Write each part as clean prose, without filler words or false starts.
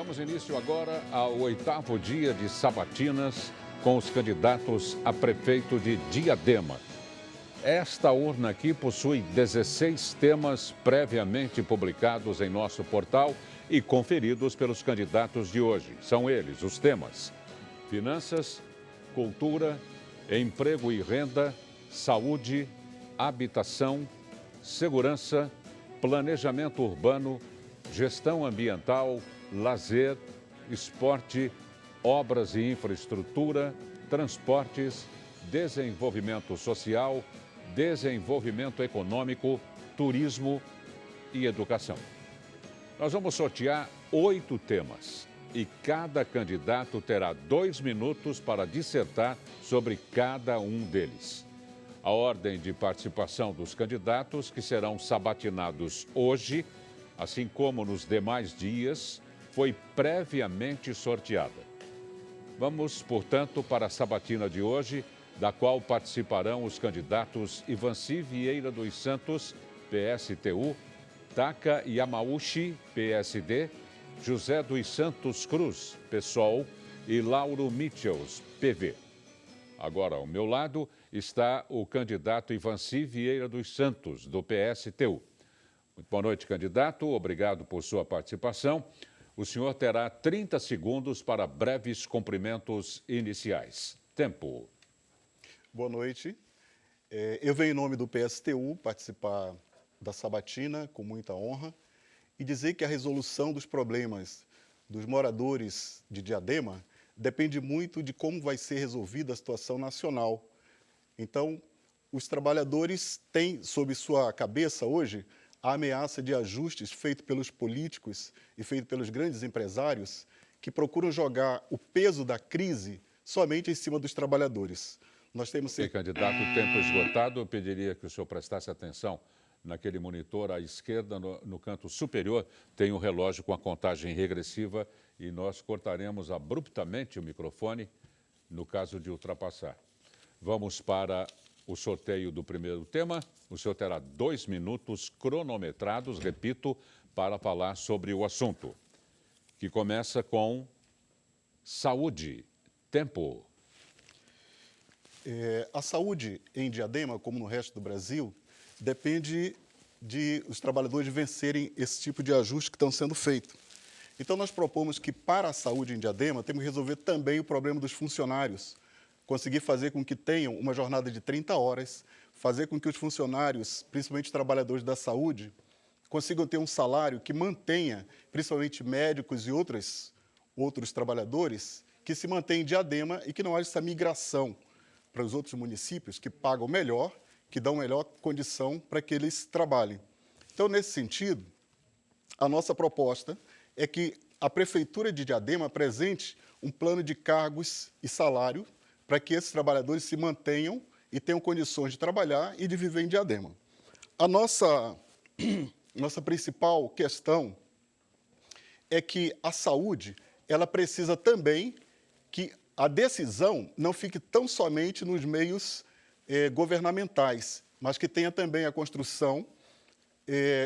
Damos início agora ao 8º dia de sabatinas com os candidatos a prefeito de Diadema. Esta urna aqui possui 16 temas previamente publicados em nosso portal e conferidos pelos candidatos de hoje. São eles os temas: finanças, cultura, emprego e renda, saúde, habitação, segurança, planejamento urbano, gestão ambiental, lazer, esporte, obras e infraestrutura, transportes, desenvolvimento social, desenvolvimento econômico, turismo e educação. Nós vamos sortear 8 temas e cada candidato terá 2 minutos para dissertar sobre cada um deles. A ordem de participação dos candidatos, que serão sabatinados hoje, assim como nos demais dias, foi previamente sorteada. Vamos, portanto, para a sabatina de hoje, da qual participarão os candidatos Ivanci Vieira dos Santos, PSTU, Taka Yamauchi, PSD, José dos Santos Cruz, PSOL e Lauro Michels, PV. Agora, ao meu lado, está o candidato Ivanci Vieira dos Santos, do PSTU. Muito boa noite, candidato. Obrigado por sua participação. O senhor terá 30 segundos para breves cumprimentos iniciais. Tempo. Boa noite. Eu venho em nome do PSTU participar da sabatina com muita honra e dizer que a resolução dos problemas dos moradores de Diadema depende muito de como vai ser resolvida a situação nacional. Então, os trabalhadores têm sob sua cabeça hoje a ameaça de ajustes feito pelos políticos e feito pelos grandes empresários que procuram jogar o peso da crise somente em cima dos trabalhadores. Nós temos... Candidato, tempo esgotado, eu pediria que o senhor prestasse atenção naquele monitor à esquerda, no canto superior, tem um relógio com a contagem regressiva e nós cortaremos abruptamente o microfone no caso de ultrapassar. Vamos para o sorteio do primeiro tema. O senhor terá 2 minutos cronometrados, repito, para falar sobre o assunto, que começa com saúde. Tempo. A saúde em Diadema, como no resto do Brasil, depende de os trabalhadores vencerem esse tipo de ajuste que estão sendo feitos. Então, nós propomos que, para a saúde em Diadema, temos que resolver também o problema dos funcionários, conseguir fazer com que tenham uma jornada de 30 horas, fazer com que os funcionários, principalmente os trabalhadores da saúde, consigam ter um salário que mantenha, principalmente médicos e outros trabalhadores, que se mantêm em Diadema e que não haja essa migração para os outros municípios que pagam melhor, que dão melhor condição para que eles trabalhem. Então, nesse sentido, a nossa proposta é que a Prefeitura de Diadema apresente um plano de cargos e salário para que esses trabalhadores se mantenham e tenham condições de trabalhar e de viver em Diadema. A nossa principal questão é que a saúde, ela precisa também que a decisão não fique tão somente nos meios governamentais, mas que tenha também a construção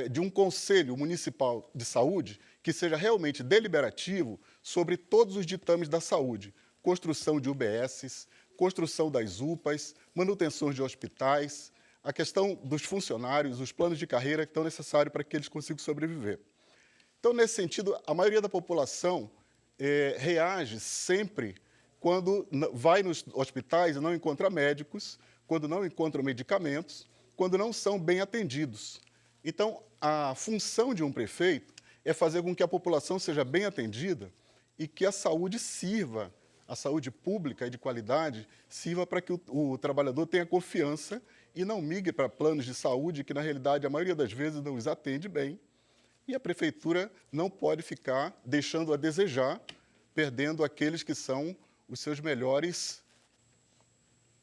de um Conselho Municipal de Saúde que seja realmente deliberativo sobre todos os ditames da saúde, construção de UBSs, construção das UPAs, manutenção de hospitais, a questão dos funcionários, os planos de carreira que estão necessários para que eles consigam sobreviver. Então, nesse sentido, a maioria da população reage sempre quando vai nos hospitais e não encontra médicos, quando não encontram medicamentos, quando não são bem atendidos. Então, a função de um prefeito é fazer com que a população seja bem atendida e que a saúde sirva, a saúde pública e de qualidade, sirva para que o trabalhador tenha confiança e não migre para planos de saúde que, na realidade, a maioria das vezes não os atende bem. E a prefeitura não pode ficar deixando a desejar, perdendo aqueles que são os seus melhores.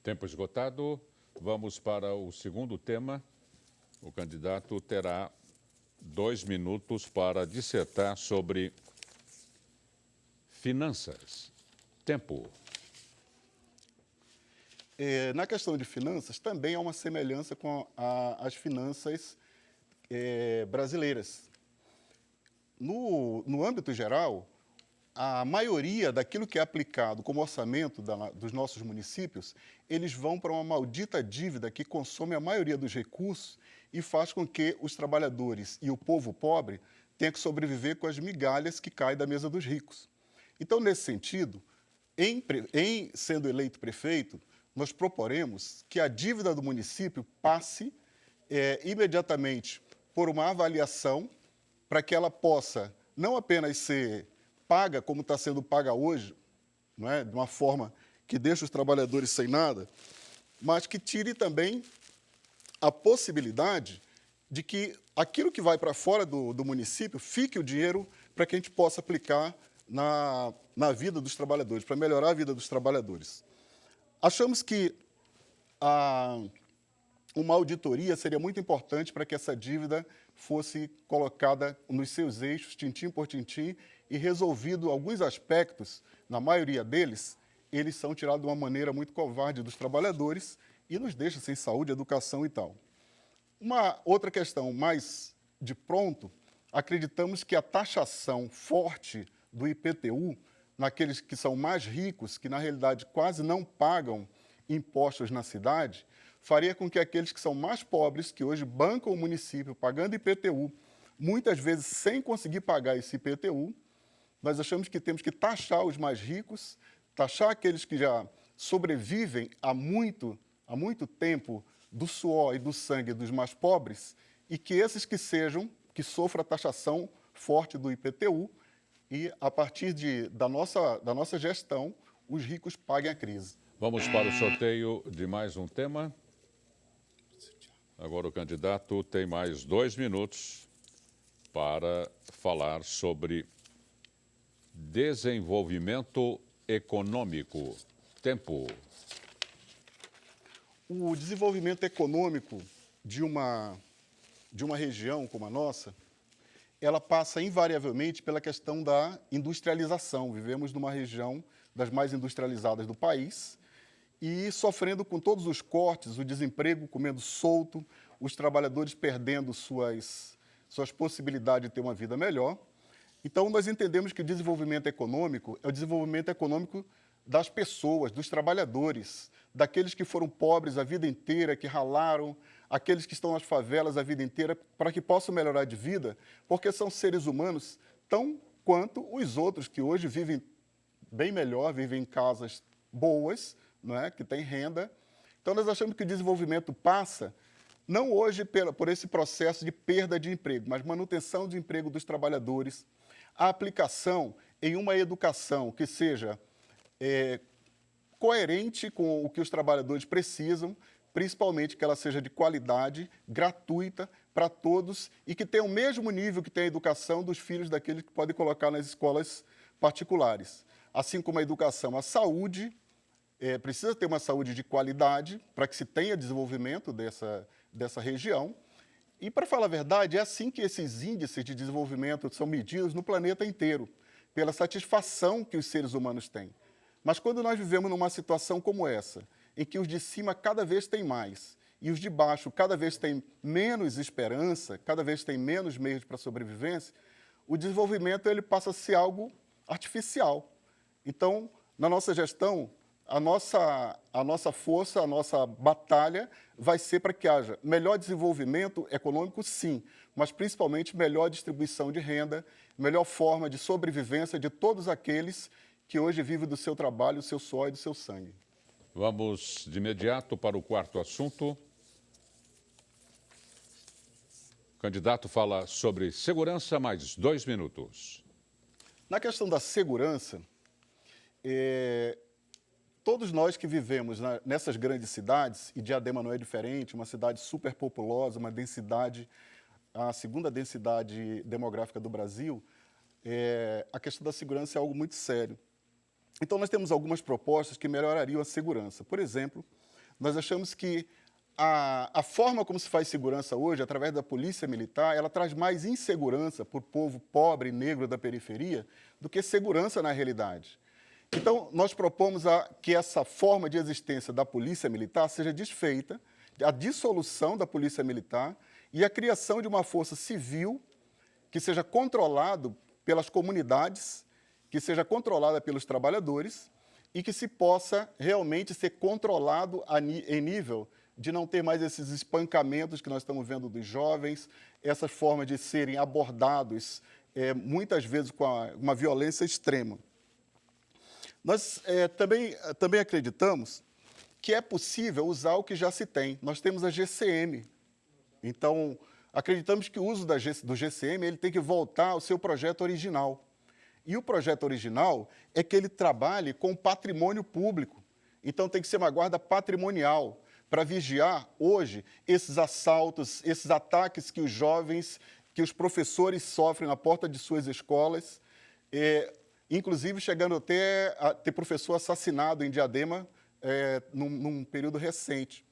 Tempo esgotado. Vamos para o segundo tema. O candidato terá 2 minutos para dissertar sobre finanças. Tempo. Na questão de finanças, também há uma semelhança com as finanças brasileiras. No âmbito geral, a maioria daquilo que é aplicado como orçamento dos nossos municípios, eles vão para uma maldita dívida que consome a maioria dos recursos e faz com que os trabalhadores e o povo pobre tenham que sobreviver com as migalhas que caem da mesa dos ricos. Então, nesse sentido, em sendo eleito prefeito, nós proporemos que a dívida do município passe imediatamente por uma avaliação para que ela possa não apenas ser paga como está sendo paga hoje, não é? De uma forma que deixa os trabalhadores sem nada, mas que tire também a possibilidade de que aquilo que vai para fora do município fique o dinheiro para que a gente possa aplicar na vida dos trabalhadores, para melhorar a vida dos trabalhadores. Achamos que uma auditoria seria muito importante para que essa dívida fosse colocada nos seus eixos, tintim por tintim, e resolvido alguns aspectos, na maioria deles, eles são tirados de uma maneira muito covarde dos trabalhadores e nos deixa sem saúde, educação e tal. Uma outra questão mais de pronto, acreditamos que a taxação forte do IPTU, naqueles que são mais ricos, que na realidade quase não pagam impostos na cidade, faria com que aqueles que são mais pobres, que hoje bancam o município pagando IPTU, muitas vezes sem conseguir pagar esse IPTU, nós achamos que temos que taxar os mais ricos, taxar aqueles que já sobrevivem há muito tempo do suor e do sangue dos mais pobres, e que esses que sofram a taxação forte do IPTU, e a partir da nossa gestão, os ricos paguem a crise. Vamos para o sorteio de mais um tema. Agora o candidato tem mais 2 minutos para falar sobre desenvolvimento econômico. Tempo. O desenvolvimento econômico de uma região como a nossa, ela passa invariavelmente pela questão da industrialização. Vivemos numa região das mais industrializadas do país e sofrendo com todos os cortes, o desemprego comendo solto, os trabalhadores perdendo suas possibilidades de ter uma vida melhor. Então, nós entendemos que o desenvolvimento econômico é o desenvolvimento econômico das pessoas, dos trabalhadores, daqueles que foram pobres a vida inteira, que ralaram, aqueles que estão nas favelas a vida inteira, para que possam melhorar de vida, porque são seres humanos tão quanto os outros que hoje vivem bem melhor, vivem em casas boas, não é? Que têm renda. Então, nós achamos que o desenvolvimento passa não hoje por esse processo de perda de emprego, mas manutenção de emprego dos trabalhadores, a aplicação em uma educação que seja coerente com o que os trabalhadores precisam, principalmente que ela seja de qualidade, gratuita para todos e que tenha o mesmo nível que tem a educação dos filhos daqueles que podem colocar nas escolas particulares. Assim como a educação, a saúde, precisa ter uma saúde de qualidade para que se tenha desenvolvimento dessa região. E, para falar a verdade, é assim que esses índices de desenvolvimento são medidos no planeta inteiro, pela satisfação que os seres humanos têm. Mas quando nós vivemos numa situação como essa, em que os de cima cada vez têm mais e os de baixo cada vez têm menos esperança, cada vez têm menos meios para a sobrevivência, o desenvolvimento ele passa a ser algo artificial. Então, na nossa gestão, a nossa força, a nossa batalha vai ser para que haja melhor desenvolvimento econômico, sim, mas principalmente melhor distribuição de renda, melhor forma de sobrevivência de todos aqueles que hoje vivem do seu trabalho, do seu suor e do seu sangue. Vamos de imediato para o quarto assunto. O candidato fala sobre segurança, mais 2 minutos. Na questão da segurança, todos nós que vivemos nessas grandes cidades, e Diadema não é diferente, uma cidade superpopulosa, uma densidade, a segunda densidade demográfica do Brasil, a questão da segurança é algo muito sério. Então, nós temos algumas propostas que melhorariam a segurança. Por exemplo, nós achamos que a forma como se faz segurança hoje, através da polícia militar, ela traz mais insegurança para o povo pobre e negro da periferia do que segurança na realidade. Então, nós propomos que essa forma de existência da polícia militar seja desfeita, a dissolução da polícia militar e a criação de uma força civil que seja controlado pelas comunidades, que seja controlada pelos trabalhadores e que se possa realmente ser controlado em nível de não ter mais esses espancamentos que nós estamos vendo dos jovens, essas formas de serem abordados, muitas vezes com uma violência extrema. Nós também acreditamos que é possível usar o que já se tem. Nós temos a GCM. Então, acreditamos que o uso do GCM ele tem que voltar ao seu projeto original. E o projeto original é que ele trabalhe com patrimônio público. Então, tem que ser uma guarda patrimonial para vigiar, hoje, esses assaltos, esses ataques que os jovens, que os professores sofrem na porta de suas escolas, inclusive chegando até a ter professor assassinado em Diadema num período recente.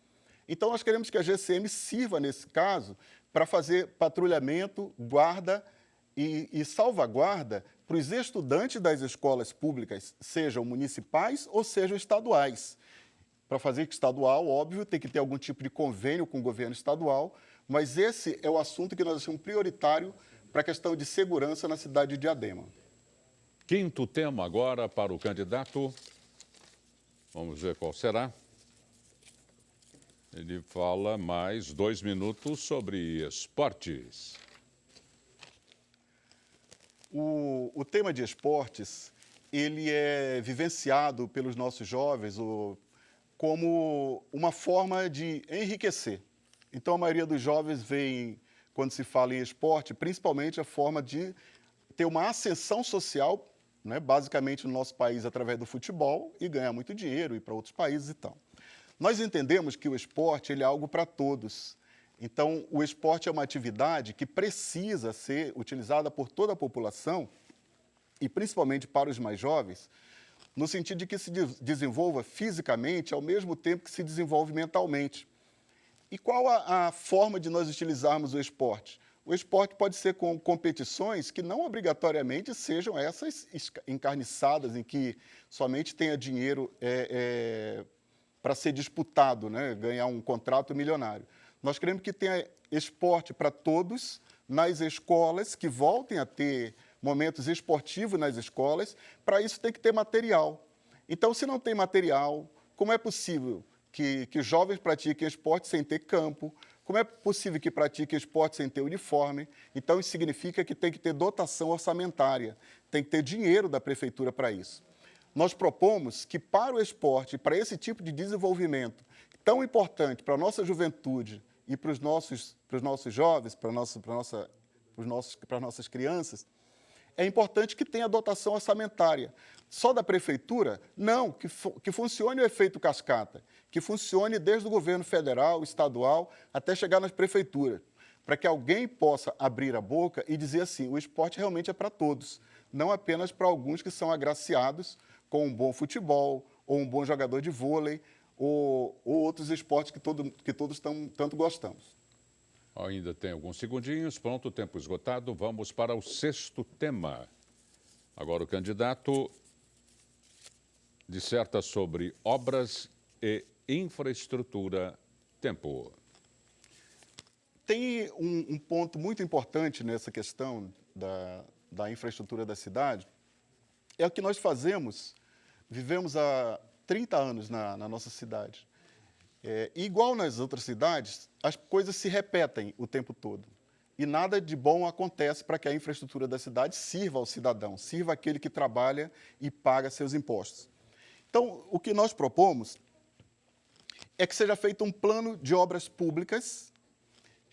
Então, nós queremos que a GCM sirva, nesse caso, para fazer patrulhamento, guarda e salvaguarda para os estudantes das escolas públicas, sejam municipais ou sejam estaduais. Para fazer estadual, óbvio, tem que ter algum tipo de convênio com o governo estadual, mas esse é o assunto que nós achamos prioritário para a questão de segurança na cidade de Diadema. Quinto tema agora para o candidato. Vamos ver qual será. Ele fala mais 2 minutos sobre esportes. O tema de esportes, ele é vivenciado pelos nossos jovens como uma forma de enriquecer. Então, a maioria dos jovens vê, quando se fala em esporte, principalmente a forma de ter uma ascensão social, né, basicamente no nosso país, através do futebol, e ganhar muito dinheiro, ir para outros países e tal. Nós entendemos que o esporte ele é algo para todos. Então, o esporte é uma atividade que precisa ser utilizada por toda a população, e principalmente para os mais jovens, no sentido de que se desenvolva fisicamente ao mesmo tempo que se desenvolve mentalmente. E qual a forma de nós utilizarmos o esporte? O esporte pode ser com competições que não obrigatoriamente sejam essas encarniçadas, em que somente tenha dinheiro para ser disputado, né? Ganhar um contrato milionário. Nós queremos que tenha esporte para todos nas escolas, que voltem a ter momentos esportivos nas escolas. Para isso tem que ter material. Então, se não tem material, como é possível que jovens pratiquem esporte sem ter campo? Como é possível que pratiquem esporte sem ter uniforme? Então, isso significa que tem que ter dotação orçamentária, tem que ter dinheiro da prefeitura para isso. Nós propomos que para o esporte, para esse tipo de desenvolvimento tão importante para a nossa juventude e para os nossos jovens, para as nossas crianças, é importante que tenha dotação orçamentária. Só da prefeitura? Não, que funcione o efeito cascata, que funcione desde o governo federal, estadual, até chegar nas prefeituras, para que alguém possa abrir a boca e dizer assim, o esporte realmente é para todos, não apenas para alguns que são agraciados com um bom futebol, ou um bom jogador de vôlei, ou outros esportes que todos tanto gostamos. Ainda tem alguns segundinhos, pronto, tempo esgotado. Vamos para o sexto tema. Agora o candidato disserta sobre obras e infraestrutura. Tempo. Tem um ponto muito importante nessa questão da infraestrutura da cidade, é o que nós vivemos há 30 anos na nossa cidade. Igual nas outras cidades, as coisas se repetem o tempo todo. E nada de bom acontece para que a infraestrutura da cidade sirva ao cidadão, sirva àquele que trabalha e paga seus impostos. Então, o que nós propomos é que seja feito um plano de obras públicas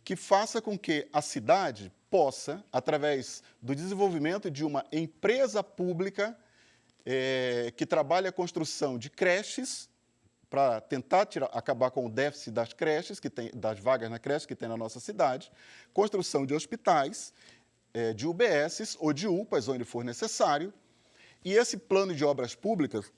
que faça com que a cidade possa, através do desenvolvimento de uma empresa pública que trabalha a construção de creches, para tentar acabar com o déficit das creches, das vagas na creche que tem na nossa cidade, construção de hospitais, de UBSs ou de UPAs, onde for necessário. E esse plano de obras públicas,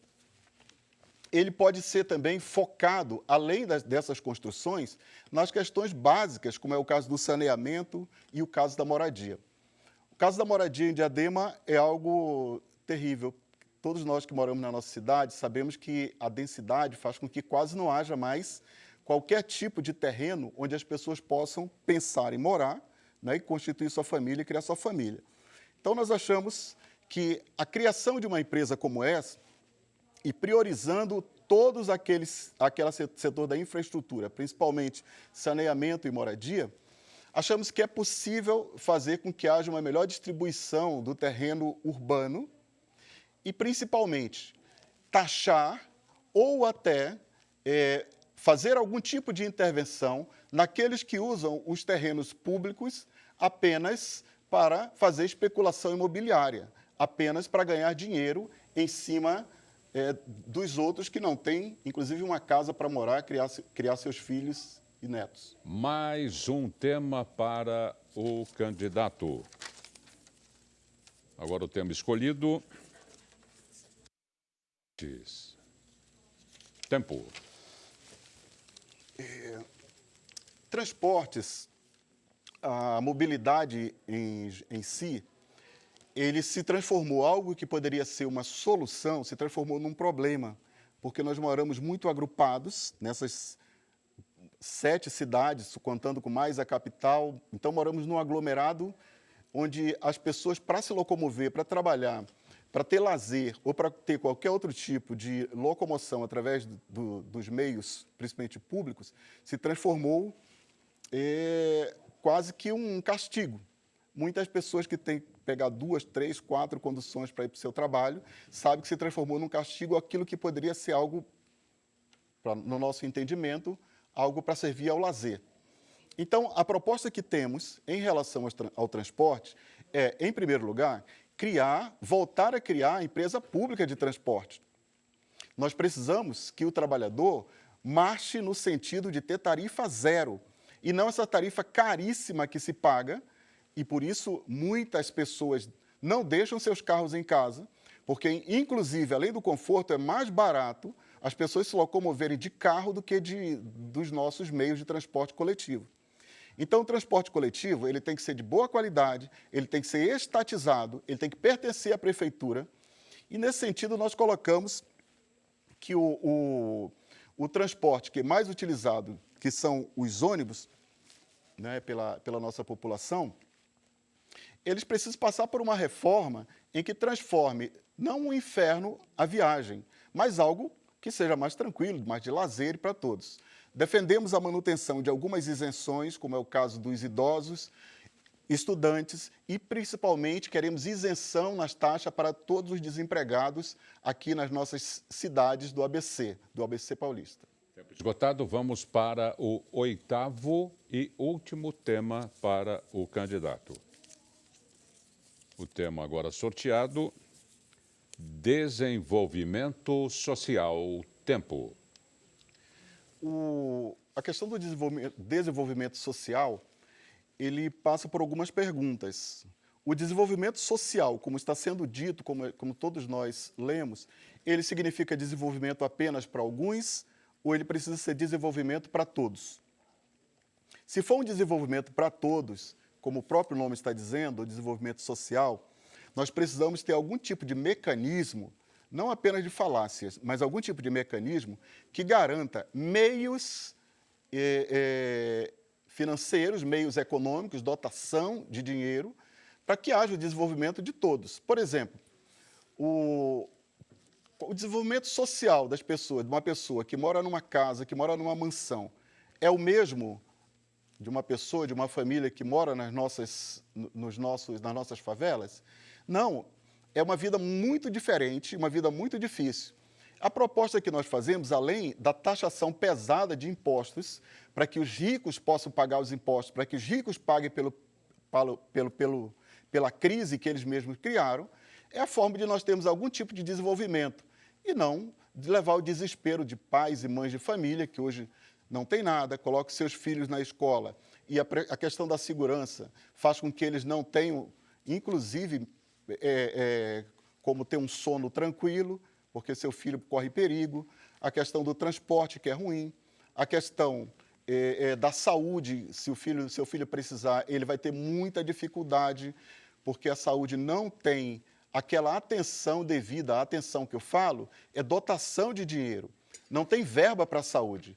ele pode ser também focado, além dessas construções, nas questões básicas, como é o caso do saneamento e o caso da moradia. O caso da moradia em Diadema é algo terrível. Todos nós que moramos na nossa cidade sabemos que a densidade faz com que quase não haja mais qualquer tipo de terreno onde as pessoas possam pensar em morar, né, e constituir sua família e criar sua família. Então, nós achamos que a criação de uma empresa como essa e priorizando todos aquele setor da infraestrutura, principalmente saneamento e moradia, achamos que é possível fazer com que haja uma melhor distribuição do terreno urbano e, principalmente, taxar ou até fazer algum tipo de intervenção naqueles que usam os terrenos públicos apenas para fazer especulação imobiliária, apenas para ganhar dinheiro em cima dos outros que não têm, inclusive, uma casa para morar, criar seus filhos e netos. Mais um tema para o candidato. Agora o tema escolhido. Tempo. Transportes, a mobilidade em si, ele se transformou, algo que poderia ser uma solução, se transformou num problema, porque nós moramos muito agrupados nessas 7 cidades, contando com mais a capital. Então, moramos num aglomerado onde as pessoas, para se locomover, para trabalhar, para ter lazer ou para ter qualquer outro tipo de locomoção através dos meios, principalmente públicos, se transformou quase que um castigo. Muitas pessoas que têm que pegar 2, 3, 4 conduções para ir para o seu trabalho, sabem que se transformou num castigo aquilo que poderia ser algo, no nosso entendimento, algo para servir ao lazer. Então, a proposta que temos em relação ao transporte é, em primeiro lugar, voltar a criar a empresa pública de transporte. Nós precisamos que o trabalhador marche no sentido de ter tarifa zero, e não essa tarifa caríssima que se paga, e por isso muitas pessoas não deixam seus carros em casa, porque, inclusive, além do conforto, é mais barato as pessoas se locomoverem de carro do que dos nossos meios de transporte coletivo. Então, o transporte coletivo ele tem que ser de boa qualidade, ele tem que ser estatizado, ele tem que pertencer à prefeitura. E, nesse sentido, nós colocamos que o transporte que é mais utilizado, que são os ônibus, né, pela nossa população, eles precisam passar por uma reforma em que transforme, não um inferno a viagem, mas algo que seja mais tranquilo, mais de lazer para todos. Defendemos a manutenção de algumas isenções, como é o caso dos idosos, estudantes e, principalmente, queremos isenção nas taxas para todos os desempregados aqui nas nossas cidades do ABC Paulista. Tempo esgotado, vamos para o 8º e último tema para o candidato. O tema agora sorteado, desenvolvimento social. Tempo. A questão do desenvolvimento social, ele passa por algumas perguntas. O desenvolvimento social, como está sendo dito, como todos nós lemos, ele significa desenvolvimento apenas para alguns ou ele precisa ser desenvolvimento para todos? Se for um desenvolvimento para todos, como o próprio nome está dizendo, o desenvolvimento social, nós precisamos ter algum tipo de mecanismo, não apenas de falácias, mas algum tipo de mecanismo que garanta meios financeiros, meios econômicos, dotação de dinheiro, para que haja o desenvolvimento de todos. Por exemplo, o desenvolvimento social das pessoas, de uma pessoa que mora numa casa, que mora numa mansão, é o mesmo de uma pessoa, de uma família que mora nas nossas favelas? Não, é uma vida muito diferente, uma vida muito difícil. A proposta que nós fazemos, além da taxação pesada de impostos, para que os ricos possam pagar os impostos, para que os ricos paguem pela crise que eles mesmos criaram, é a forma de nós termos algum tipo de desenvolvimento e não de levar o desespero de pais e mães de família, que hoje não tem nada, colocam seus filhos na escola e a questão da segurança faz com que eles não tenham, inclusive, como ter um sono tranquilo, porque seu filho corre perigo, a questão do transporte, que é ruim, a questão da saúde, se seu filho precisar, ele vai ter muita dificuldade, porque a saúde não tem aquela atenção devida. A atenção que eu falo é dotação de dinheiro, não tem verba para a saúde.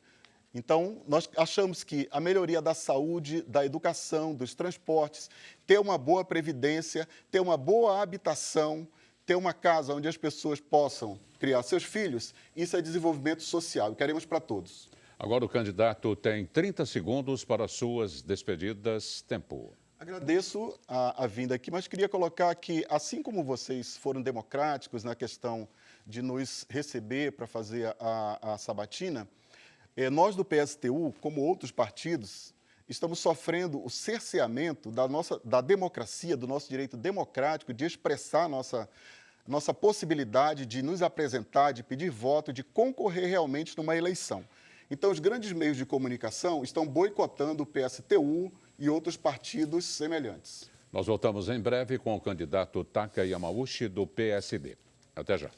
Então, nós achamos que a melhoria da saúde, da educação, dos transportes, ter uma boa previdência, ter uma boa habitação, ter uma casa onde as pessoas possam criar seus filhos, isso é desenvolvimento social e queremos para todos. Agora o candidato tem 30 segundos para suas despedidas. Tempo. Agradeço a vinda aqui, mas queria colocar que, assim como vocês foram democráticos na questão de nos receber para fazer a sabatina, nós do PSTU, como outros partidos, estamos sofrendo o cerceamento da democracia, do nosso direito democrático de expressar nossa possibilidade de nos apresentar, de pedir voto, de concorrer realmente numa eleição. Então, os grandes meios de comunicação estão boicotando o PSTU e outros partidos semelhantes. Nós voltamos em breve com o candidato Taka Yamauchi, do PSD. Até já.